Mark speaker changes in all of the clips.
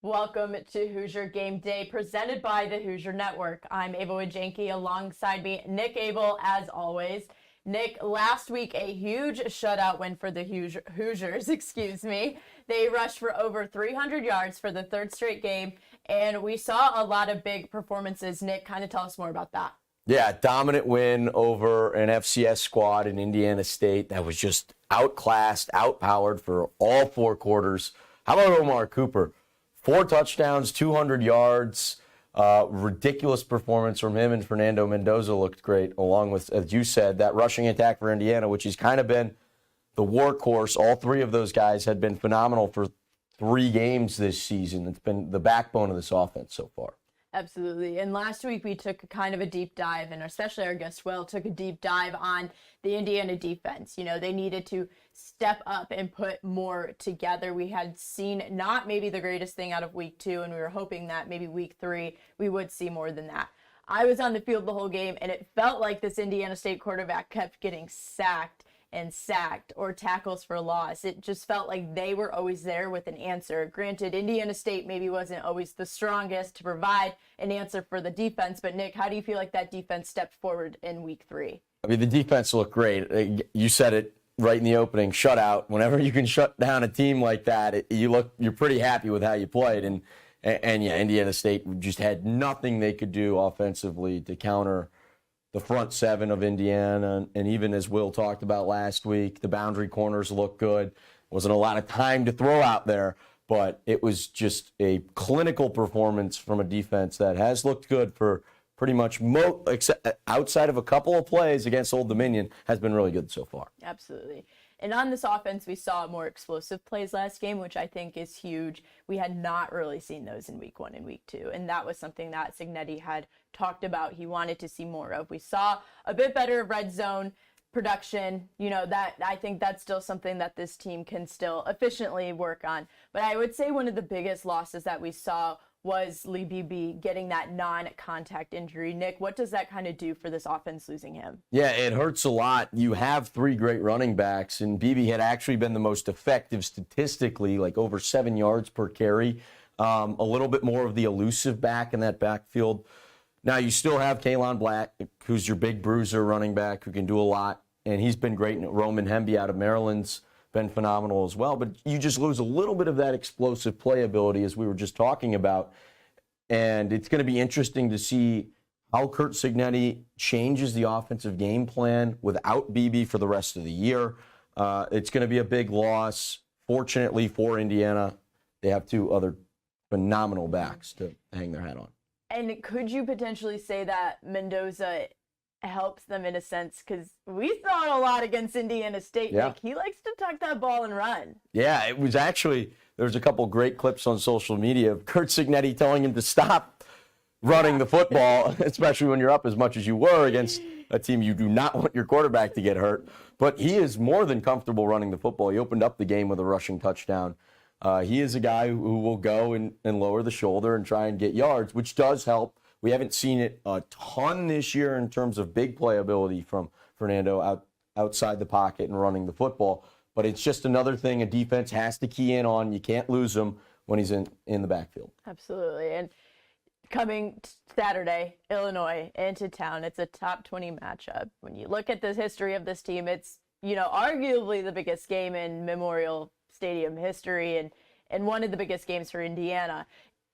Speaker 1: Welcome to Hoosier Game Day, presented by the Hoosier Network. I'm Abel Wegenke, alongside me, Nick Abel, as always. Nick, last week, a huge shutout win for the Hoosiers, They rushed for over 300 yards for the third straight game, and we saw a lot of big performances. Nick, kind of tell us more about that.
Speaker 2: Yeah, dominant win over an FCS squad in Indiana State that was just outclassed, outpowered for all four quarters. How about Omar Cooper? 4 touchdowns, 200 yards, ridiculous performance from him, and Fernando Mendoza looked great, along with, as you said, that rushing attack for Indiana, which has kind of been the workhorse. All 3 of those guys had been phenomenal for 3 games this season. It's been the backbone of this offense so far.
Speaker 1: Absolutely. And last week we took kind of a deep dive, and especially our guest Will took a deep dive on the Indiana defense. You know, they needed to step up and put more together. We had seen not maybe the greatest thing out of week 2, and we were hoping that maybe week 3 we would see more than that. I was on the field the whole game, and it felt like this Indiana State quarterback kept getting sacked or tackles for loss. It just felt like they were always there with an answer. Granted, Indiana State maybe wasn't always the strongest to provide an answer for the defense, but Nick, how do you feel like that defense stepped forward in week 3?
Speaker 2: I mean, the defense looked great. You said it right in the opening, shutout. Whenever you can shut down a team like that, you're pretty happy with how you played. And yeah, Indiana State just had nothing they could do offensively to counter the front 7 of Indiana, and even as Will talked about last week, the boundary corners look good. Wasn't a lot of time to throw out there, but it was just a clinical performance from a defense that has looked good for pretty much outside of a couple of plays against Old Dominion, has been really good so far.
Speaker 1: Absolutely. And on this offense, we saw more explosive plays last game, which I think is huge. We had not really seen those in week 1 and week 2, and that was something that Cignetti had talked about he wanted to see more of. We saw a bit better red zone production. You know, that I think that's still something that this team can still efficiently work on. But I would say one of the biggest losses that we saw was Lee Beebe getting that non-contact injury. Nick, what does that kind of do for this offense losing him?
Speaker 2: Yeah, it hurts a lot. You have 3 great running backs, and Beebe had actually been the most effective statistically, like over 7 yards per carry. A little bit more of the elusive back in that backfield. Now, you still have Kaylon Black, who's your big bruiser running back who can do a lot, and he's been great. Roman Hemby out of Maryland's been phenomenal as well, but you just lose a little bit of that explosive playability, as we were just talking about, and it's going to be interesting to see how Curt Cignetti changes the offensive game plan without Beebe for the rest of the year. It's going to be a big loss. Fortunately for Indiana, they have 2 other phenomenal backs to hang their hat on.
Speaker 1: And could you potentially say that Mendoza helps them in a sense, because we saw it a lot against Indiana State.
Speaker 2: Yeah.
Speaker 1: Nick, he likes to tuck that ball and run.
Speaker 2: Yeah, it was actually, there's a couple great clips on social media of Curt Cignetti telling him to stop running the football, especially when you're up as much as you were against a team you do not want your quarterback to get hurt. But he is more than comfortable running the football. He opened up the game with a rushing touchdown. He is a guy who will go and lower the shoulder and try and get yards, which does help. We haven't seen it a ton this year in terms of big playability from Fernando outside the pocket and running the football. But it's just another thing a defense has to key in on. You can't lose him when he's in the backfield.
Speaker 1: Absolutely. And coming Saturday, Illinois into town, it's a top 20 matchup. When you look at the history of this team, it's, you know, arguably the biggest game in Memorial Stadium history and one of the biggest games for Indiana.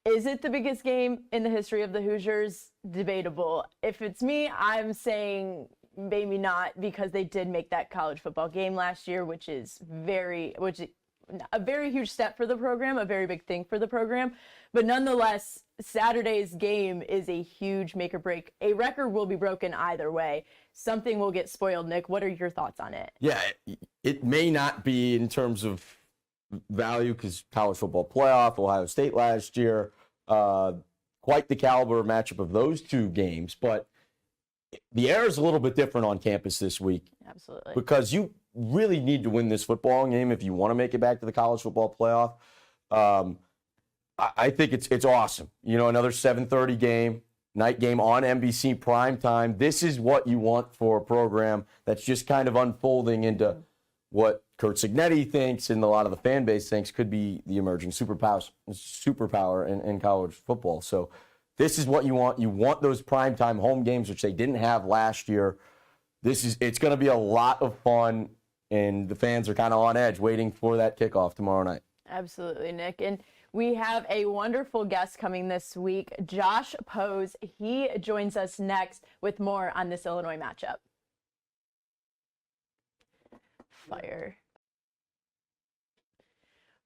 Speaker 1: Is it the biggest game in the history of the Hoosiers? Debatable. If it's me, I'm saying maybe not, because they did make that college football game last year, which is a very huge step for the program, a very big thing for the program. But nonetheless, Saturday's game is a huge make or break. A record will be broken either way. Something will get spoiled. Nick, what are your thoughts on it?
Speaker 2: Yeah, it may not be in terms of value, because college football playoff, Ohio State last year, quite the caliber matchup of those 2 games, but the air is a little bit different on campus this week.
Speaker 1: Absolutely.
Speaker 2: Because you really need to win this football game if you want to make it back to the college football playoff. I think it's awesome. You know, another 7:30 game, night game on NBC primetime. This is what you want for a program that's just kind of unfolding into what Kurt Signetti thinks and a lot of the fan base thinks could be the emerging superpower in college football. So this is what you want. You want those primetime home games, which they didn't have last year. It's going to be a lot of fun, and the fans are kind of on edge waiting for that kickoff tomorrow night.
Speaker 1: Absolutely, Nick. And we have a wonderful guest coming this week, Josh Pose. He joins us next with more on this Illinois matchup. Fire.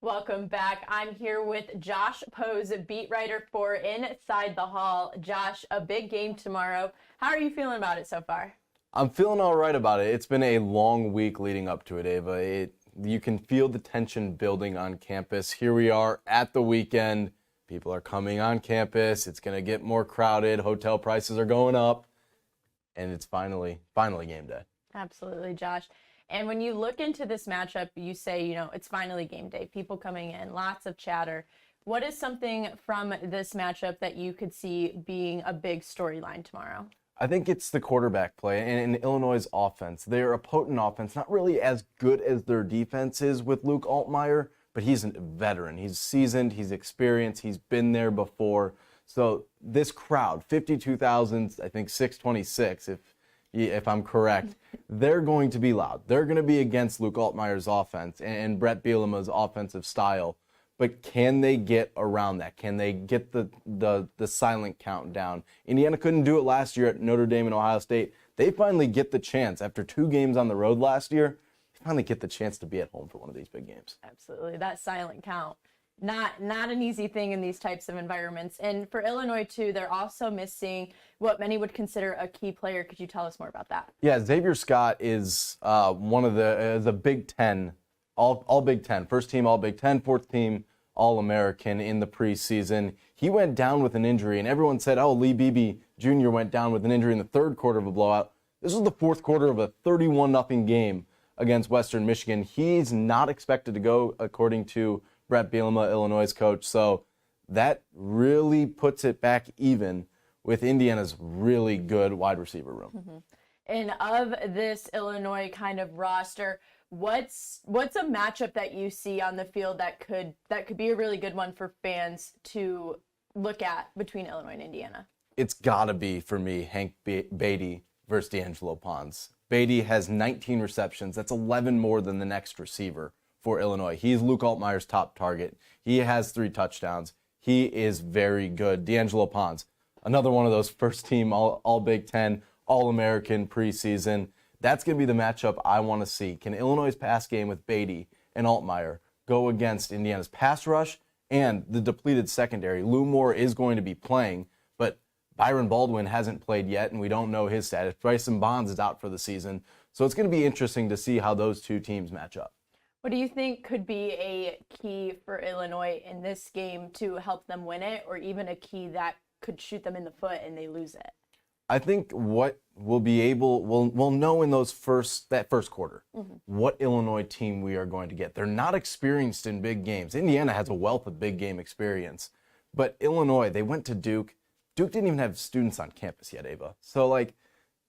Speaker 1: Welcome back. I'm here with Josh Pose, beat writer for Inside the Hall. Josh, a big game tomorrow. How are you feeling about it so far?
Speaker 3: I'm feeling all right about it. It's been a long week leading up to it, Ava. You can feel the tension building on campus. Here we are at the weekend. People are coming on campus. It's going to get more crowded. Hotel prices are going up. And it's finally game day.
Speaker 1: Absolutely, Josh. And when you look into this matchup, you say, it's finally game day. People coming in, lots of chatter. What is something from this matchup that you could see being a big storyline tomorrow?
Speaker 3: I think it's the quarterback play and Illinois' offense. They're a potent offense, not really as good as their defense is with Luke Altmaier, but he's a veteran. He's seasoned, he's experienced, he's been there before. So this crowd, 52,000, I think 626, if I'm correct, they're going to be loud. They're going to be against Luke Altmaier's offense and Brett Bielema's offensive style. But can they get around that? Can they get the silent count down? Indiana couldn't do it last year at Notre Dame and Ohio State. They finally get the chance. After 2 games on the road last year, they finally get the chance to be at home for one of these big games.
Speaker 1: Absolutely. That silent count. Not an easy thing in these types of environments. And for Illinois, too, they're also missing what many would consider a key player. Could you tell us more about that?
Speaker 3: Yeah, Xavier Scott is one of the Big Ten, all Big Ten. First team All Big Ten, fourth team All-American in the preseason. He went down with an injury, and everyone said, Lee Beebe Jr. went down with an injury in the third quarter of a blowout. This was the fourth quarter of a 31-0 game against Western Michigan. He's not expected to go, according to Brett Bielema, Illinois' coach. So that really puts it back even with Indiana's really good wide receiver room.
Speaker 1: Mm-hmm. And of this Illinois kind of roster, what's a matchup that you see on the field that could be a really good one for fans to look at between Illinois and Indiana?
Speaker 3: It's got to be, for me, Hank Beatty versus D'Angelo Pons. Beatty has 19 receptions. That's 11 more than the next receiver for Illinois. He's Luke Altmaier's top target. He has 3 touchdowns. He is very good. D'Angelo Pons, another one of those first team all Big Ten, All-American preseason. That's going to be the matchup I want to see. Can Illinois' pass game with Beatty and Altmaier go against Indiana's pass rush and the depleted secondary? Lou Moore is going to be playing, but Byron Baldwin hasn't played yet, and we don't know his status. Bryson Bonds is out for the season. So it's going to be interesting to see how those two teams match up.
Speaker 1: What do you think could be a key for Illinois in this game to help them win it, or even a key that could shoot them in the foot and they lose it?
Speaker 3: I think what we'll know in that first quarter, what Illinois team we are going to get. They're not experienced in big games. Indiana has a wealth of big game experience, but Illinois, they went to Duke. Duke didn't even have students on campus yet, Ava. So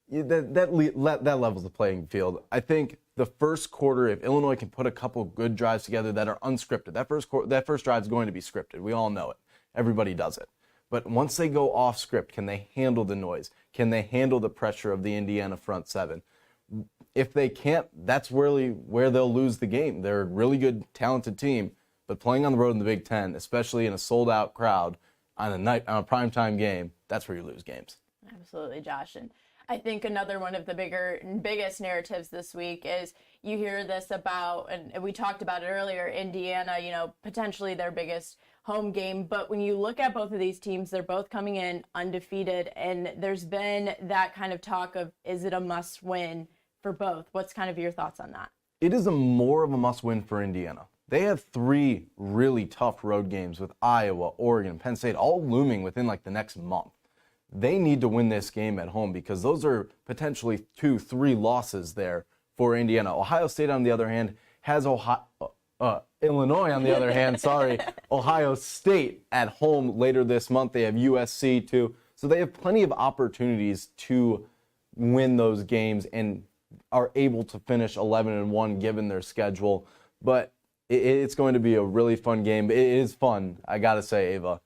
Speaker 3: that levels the playing field. I think the first quarter, if Illinois can put a couple good drives together that are unscripted, that first drive is going to be scripted. We all know it. Everybody does it. But once they go off script, can they handle the noise? Can they handle the pressure of the Indiana front seven? If they can't, that's really where they'll lose the game. They're a really good, talented team, but playing on the road in the Big Ten, especially in a sold-out crowd on a primetime game, that's where you lose games.
Speaker 1: Absolutely, Josh. And I think another one of the biggest narratives this week is you hear this about, and we talked about it earlier, Indiana, potentially their biggest home game. But when you look at both of these teams, they're both coming in undefeated. And there's been that kind of talk of, is it a must win for both? What's kind of your thoughts on that?
Speaker 3: It is more of a must win for Indiana. They have 3 really tough road games with Iowa, Oregon, Penn State, all looming within the next month. They need to win this game at home because those are potentially 2-3 losses there for Indiana. Ohio State, on the other hand, has Illinois, on the other hand, Ohio State at home later this month. They have USC too. So they have plenty of opportunities to win those games and are able to finish 11-1 given their schedule. But it's going to be a really fun game. It is fun, I got to say, Ava.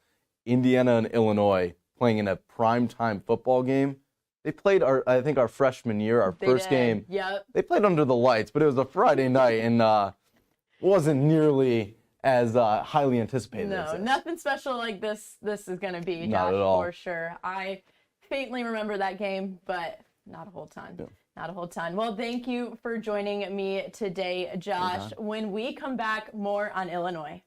Speaker 3: Indiana and Illinois playing in a primetime football game. They played I think our freshman year, our first game.
Speaker 1: Yep.
Speaker 3: They played under the lights, but it was a Friday night and wasn't nearly as highly anticipated.
Speaker 1: No, nothing special like this. This is going to be,
Speaker 3: Not
Speaker 1: Josh,
Speaker 3: at all.
Speaker 1: for sure. I faintly remember that game, but not a whole ton.
Speaker 3: Yeah.
Speaker 1: Not a whole ton. Well, thank you for joining me today, Josh. When we come back, more on Illinois.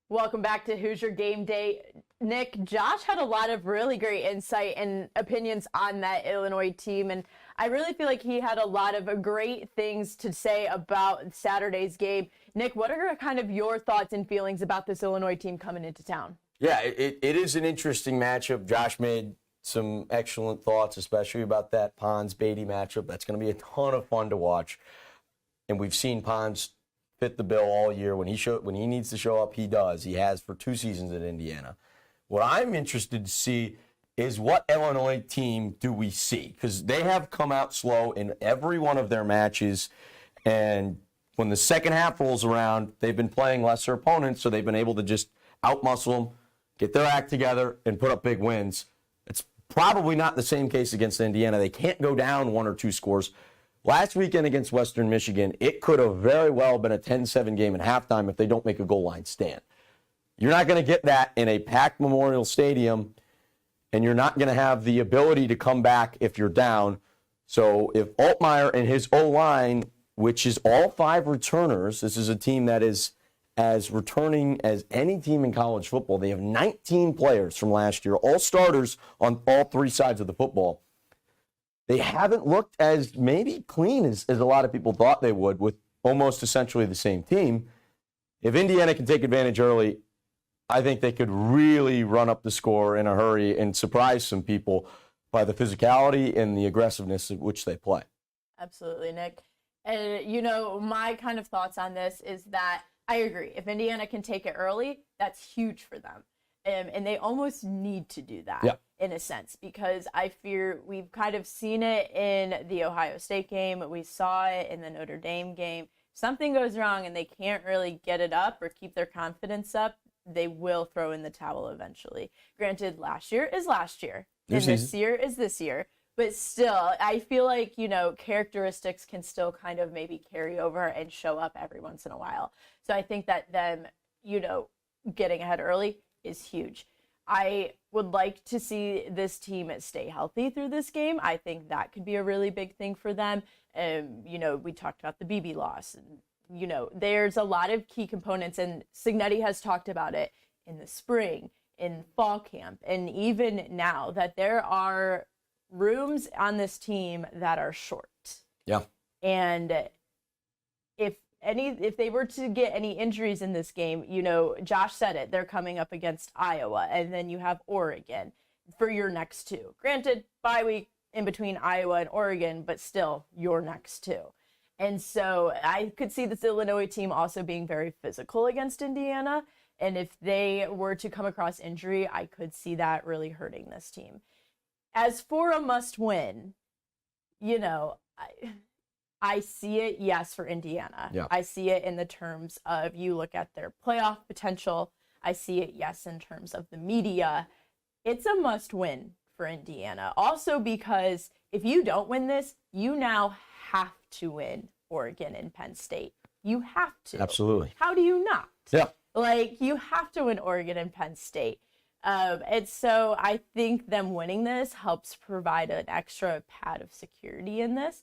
Speaker 1: Welcome back to Hoosier Game Day. Nick, Josh had a lot of really great insight and opinions on that Illinois team, and I really feel like he had a lot of great things to say about Saturday's game. Nick, what are kind of your thoughts and feelings about this Illinois team coming into town?
Speaker 2: Yeah, it is an interesting matchup. Josh made some excellent thoughts, especially about that Pons-Beatty matchup. That's going to be a ton of fun to watch. And we've seen Pons fit the bill all year. When he needs to show up, he does. He has for 2 seasons at Indiana. What I'm interested to see is what Illinois team do we see? Because they have come out slow in every one of their matches. And when the second half rolls around, they've been playing lesser opponents, so they've been able to just outmuscle them, get their act together, and put up big wins. It's probably not the same case against Indiana. They can't go down 1 or 2 scores. Last weekend against Western Michigan, it could have very well been a 10-7 game at halftime if they don't make a goal line stand. You're not going to get that in a packed Memorial Stadium, and you're not going to have the ability to come back if you're down. So if Altmaier and his O-line, which is all 5 returners, this is a team that is as returning as any team in college football. They have 19 players from last year, all starters on all 3 sides of the football. They haven't looked as maybe clean as a lot of people thought they would with almost essentially the same team. If Indiana can take advantage early, I think they could really run up the score in a hurry and surprise some people by the physicality and the aggressiveness at which they play.
Speaker 1: Absolutely, Nick. And, my kind of thoughts on this is that I agree. If Indiana can take it early, that's huge for them. And they almost need to do that in a sense, because I fear we've kind of seen it in the Ohio State game. We saw it in the Notre Dame game. Something goes wrong and they can't really get it up or keep their confidence up, they will throw in the towel eventually. Granted, last year is last year, and this year is this year. But still, I feel like, characteristics can still kind of maybe carry over and show up every once in a while. So I think that them, getting ahead early is huge. I would like to see this team stay healthy through this game. I think that could be a really big thing for them. We talked about the BB loss. And, there's a lot of key components, and Cignetti has talked about it in the spring, in fall camp, and even now, that there are rooms on this team that are short.
Speaker 2: Yeah.
Speaker 1: And if they were to get any injuries in this game, Josh said it, they're coming up against Iowa, and then you have Oregon for your next 2. Granted, bye week in between Iowa and Oregon, but still your next 2. And so I could see this Illinois team also being very physical against Indiana. And if they were to come across injury, I could see that really hurting this team. As for a must win, I see it, yes, for Indiana.
Speaker 2: Yeah.
Speaker 1: I see it in the terms of you look at their playoff potential. I see it, yes, in terms of the media. It's a must win for Indiana. Also because if you don't win this, you now have to win Oregon and Penn State. You have to.
Speaker 2: Absolutely.
Speaker 1: How do you not?
Speaker 2: Yeah.
Speaker 1: You have to win Oregon and Penn State. And so I think them winning this helps provide an extra pad of security in this.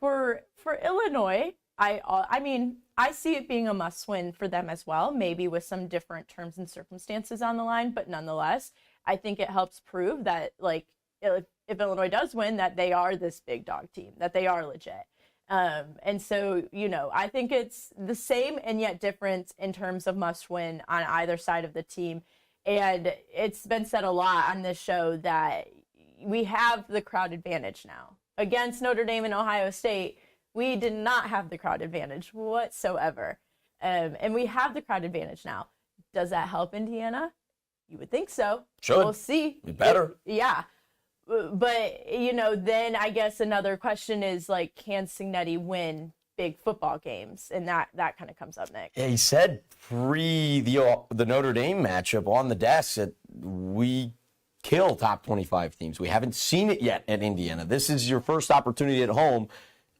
Speaker 1: For Illinois, I see it being a must-win for them as well, maybe with some different terms and circumstances on the line, but nonetheless, I think it helps prove that, if Illinois does win, that they are this big dog team, that they are legit. And so, I think it's the same and yet different in terms of must-win on either side of the team. And it's been said a lot on this show that we have the crowd advantage now. Against Notre Dame and Ohio State, we did not have the crowd advantage whatsoever. And we have the crowd advantage now. Does that help Indiana? You would think so.
Speaker 2: Should.
Speaker 1: We'll see.
Speaker 2: Be better.
Speaker 1: Yeah. But, you know, then I guess another question is, like, can Cignetti win big football games? And that kind of comes up next.
Speaker 2: Yeah, he said pre the Notre Dame matchup on the desk that we kill top 25 teams. We haven't seen it yet at Indiana. This is your first opportunity at home.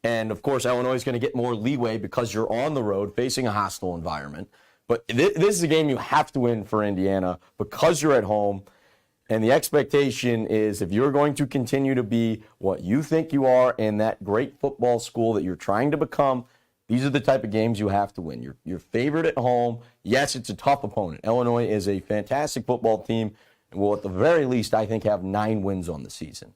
Speaker 2: And, of course, Illinois is going to get more leeway because you're on the road facing a hostile environment. But this is a game you have to win for Indiana because you're at home. And the expectation is if you're going to continue to be what you think you are in that great football school that you're trying to become, these are the type of games you have to win. You're favored at home. Yes, it's a tough opponent. Illinois is a fantastic football team and will, at the very least, I think, have 9 wins on the season.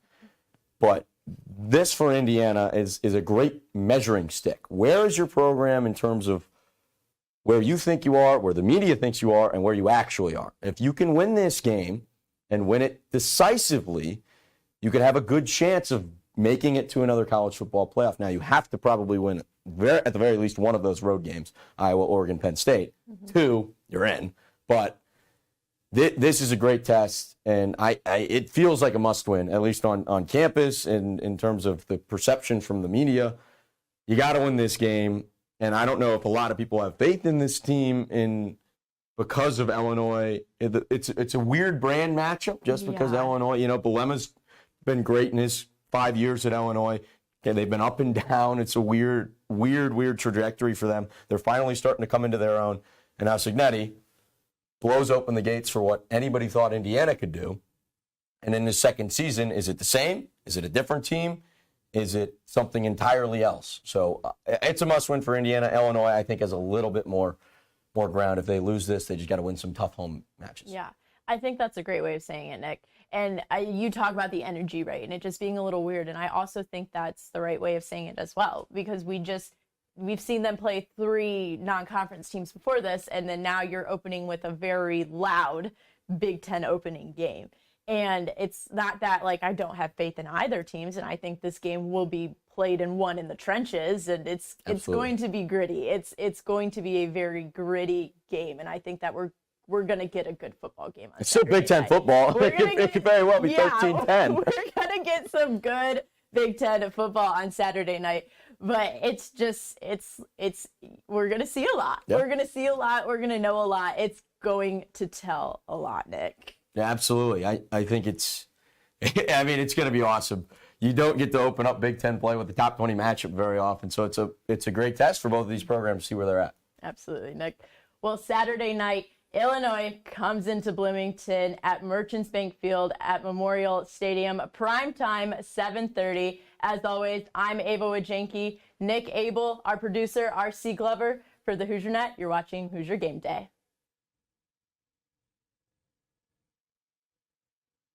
Speaker 2: But this for Indiana is a great measuring stick. Where is your program in terms of where you think you are, where the media thinks you are, and where you actually are? If you can win this game and win it decisively, you could have a good chance of making it to another college football playoff. Now, you have to probably win at the very least one of those road games, Iowa, Oregon, Penn State. 2, you're in. But this is a great test, and it feels like a must-win, at least on campus and in terms of the perception from the media. You got to win this game, and I don't know if a lot of people have faith in this team because of Illinois. It's a weird brand matchup just because Illinois, Bulema's been great in his 5 years at Illinois. Okay, they've been up and down. It's a weird trajectory for them. They're finally starting to come into their own. And now Cignetti blows open the gates for what anybody thought Indiana could do. And in his second season, is it the same? Is it a different team? Is it something entirely else? So it's a must-win for Indiana. Illinois, I think, has a little bit more ground. If they lose this, they just got to win some tough home matches.
Speaker 1: Yeah, I think that's a great way of saying it, Nick. And you talk about the energy, right, and it just being a little weird. And I also think that's the right way of saying it as well, because we've seen them play 3 non-conference teams before this, and then now you're opening with a very loud Big Ten opening game. And it's not that, like, I don't have faith in either teams, and I think this game will be played and won in the trenches, and it's going to be gritty. It's going to be a very gritty game, and I think that we're going to get a good football game on
Speaker 2: It's still Big Ten football. It could very well be 13-10.
Speaker 1: We're going to get some good Big Ten football on Saturday night. But it's just, we're going to see a lot. Yep. We're going to see a lot. We're going to know a lot. It's going to tell a lot, Nick.
Speaker 2: Yeah, absolutely. I think it's going to be awesome. You don't get to open up Big Ten play with the top 20 matchup very often. So it's a great test for both of these programs to see where they're at.
Speaker 1: Absolutely, Nick. Well, Saturday night, Illinois comes into Bloomington at Merchants Bank Field at Memorial Stadium. Prime time, 7:30. As always, I'm Abel Wegenke. Nick Abel, our producer, RC Glover. For the Hoosier Net, you're watching Hoosier Game Day.